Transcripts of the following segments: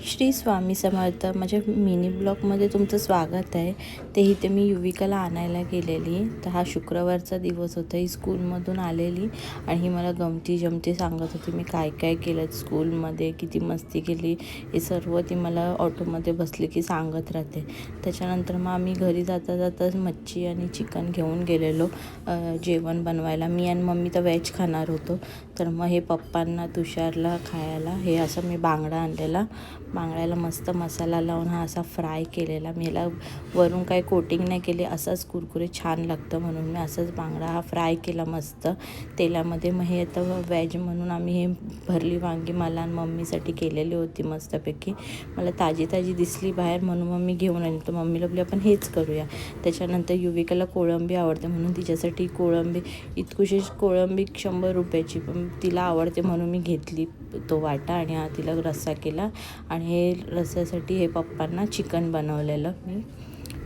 श्री स्वामी समर्थ. माझ्या मिनी ब्लॉगमध्ये तुमचं स्वागत आहे. ते इथे मी युविकाला आणायला गेलेली. तर हा शुक्रवारचा दिवस होता. ही स्कूलमधून आलेली आणि ही मला गमती जमती सांगत होती मी काय काय केलं स्कूलमध्ये, किती मस्ती केली, हे सर्व ती मला ऑटोमध्ये बसली की सांगत राहते. त्याच्यानंतर मग आम्ही घरी जाता जाताच मच्छी आणि चिकन घेऊन गेलेलो जेवण बनवायला. मी आणि मम्मी तर व्हेज खाणार होतो. तर मग हे पप्पांना तुषारला खायला हे असं मी बांगडा आणलेला. बांगड्याला मस्त मसाला लावून हा असा फ्राय केलेला. मी ह्याला वरून काही कोटिंग नाही केली, असाच कुरकुरीत छान लागतं म्हणून मी असंच बांगडा हा फ्राय केला मस्त तेलामध्ये. मग हे आता व्हेज म्हणून आम्ही हे भरली वांगी मला आणि मम्मीसाठी केलेली होती मस्तपैकी. मला ताजी ताजी दिसली बाहेर म्हणून मग मी घेऊन आली. तर मम्मीला बोलली आपण हेच करूया. त्याच्यानंतर युविकाला कोळंबी आवडते म्हणून तिच्यासाठी कोळंबी, इतकुशी कोळंबी 100 रुपयाची, पण तिला आवडते म्हणून मी घेतली तो वाटा आणि हा तिला रस्सा केला. आणि हे रस्स्यासाठी हे पप्पांना चिकन बनवलेलं मी.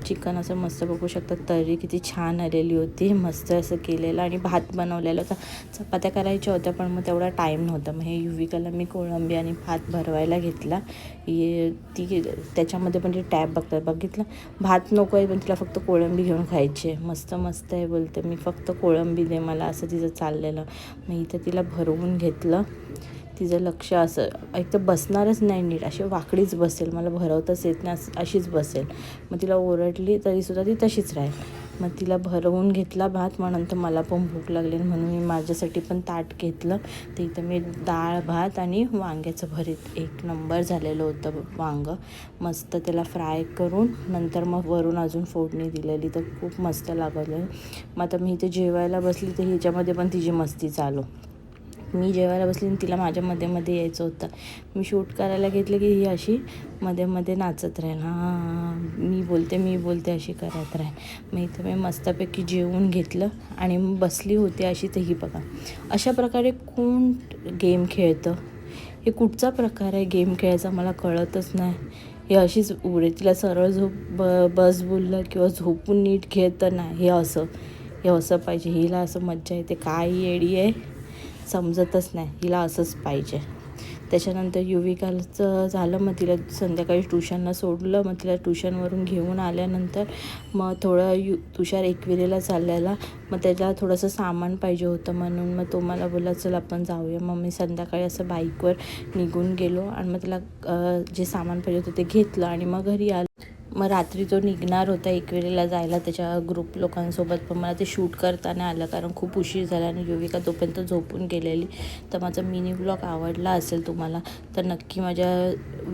चिकन असं मस्त बघू शकता, तर्री किती छान आलेली होती, मस्त असं केलेलं. आणि भात बनवलेला होता. चपात्या करायच्या होत्या पण मग तेवढा टाईम नव्हता. मग हे युविकाला मी कोळंबी आणि भात भरवायला घेतला. ती त्याच्यामध्ये पण ते टॅब बघितलं, भात नको आहे पण तिला फक्त कोळंबी घेऊन खायची आहे. मस्त मस्त आहे बोलते, मी फक्त कोळंबी दे मला, असं तिचं चाललेलं. मग इथं तिला भरवून घेतलं. तिचं लक्ष असं एक तर बसणारच नाही नीट, अशी वाकडीच बसेल, मला भरवताच येत नाही अशीच बसेल. मग तिला ओरडली तरीसुद्धा ती तशीच राहील. मग तिला भरवून घेतला भात. मग नंतर मला पण भूक लागली म्हणून मी माझ्यासाठी पण ताट घेतलं. तर इथं मी डाळ भात आणि वांग्याचं भरीत, एक नंबर झालेलं होतं वांगं. मस्त त्याला फ्राय करून नंतर मग वरून अजून फोडणी दिलेली, तर खूप मस्त लागलं. मग आता मी इथे जेवायला बसली तर ह्याच्यामध्ये पण तिची मस्ती चालू. मी जेवायला बसली आणि तिला माझ्या मध्ये यायचं होतं. मी शूट करायला घेतलं की ही अशी मध्ये मध्ये नाचत राहील, हां मी बोलते अशी करत राहील. मग इथं मी मस्तपैकी जेवून घेतलं आणि बसली होती अशी. तर ही बघा, अशा प्रकारे कोण गेम खेळतं, हे कुठचा प्रकार आहे गेम खेळायचा मला कळतच नाही. हे अशीच उडे, तिला सरळ बस बोललं किंवा झोपून नीट खेळतं नाही, हे असं पाहिजे. हिला असं मज्जा येते, काय येडी आहे समजतच नाही, हिला असंच पाहिजे. त्याच्यानंतर युविकाचं झालं. मग तिला संध्याकाळी ट्युशनला सोडलं. मग तिला ट्युशनवरून घेऊन आल्यानंतर मग थोडं तुषार एकविरेला चाललेला. मग त्याला थोडंसं सामान पाहिजे होतं म्हणून मग तो मला बोलला चल आपण जाऊया. मग मी संध्याकाळी असं बाईकवर निघून गेलो आणि मग त्याला जे सामान पाहिजे होतं ते घेतलं आणि मग घरी आलो. मग रात्री तो निघणार होता एकविरेला जायला त्याच्या ग्रुप लोकांसोबत, पण मला ते शूट करताना आलं कारण खूप उशीर झाला आणि युविका तोपर्यंत झोपून गेलेली. तर माझा मिनी ब्लॉग आवडला असेल तुम्हाला तर नक्की माझ्या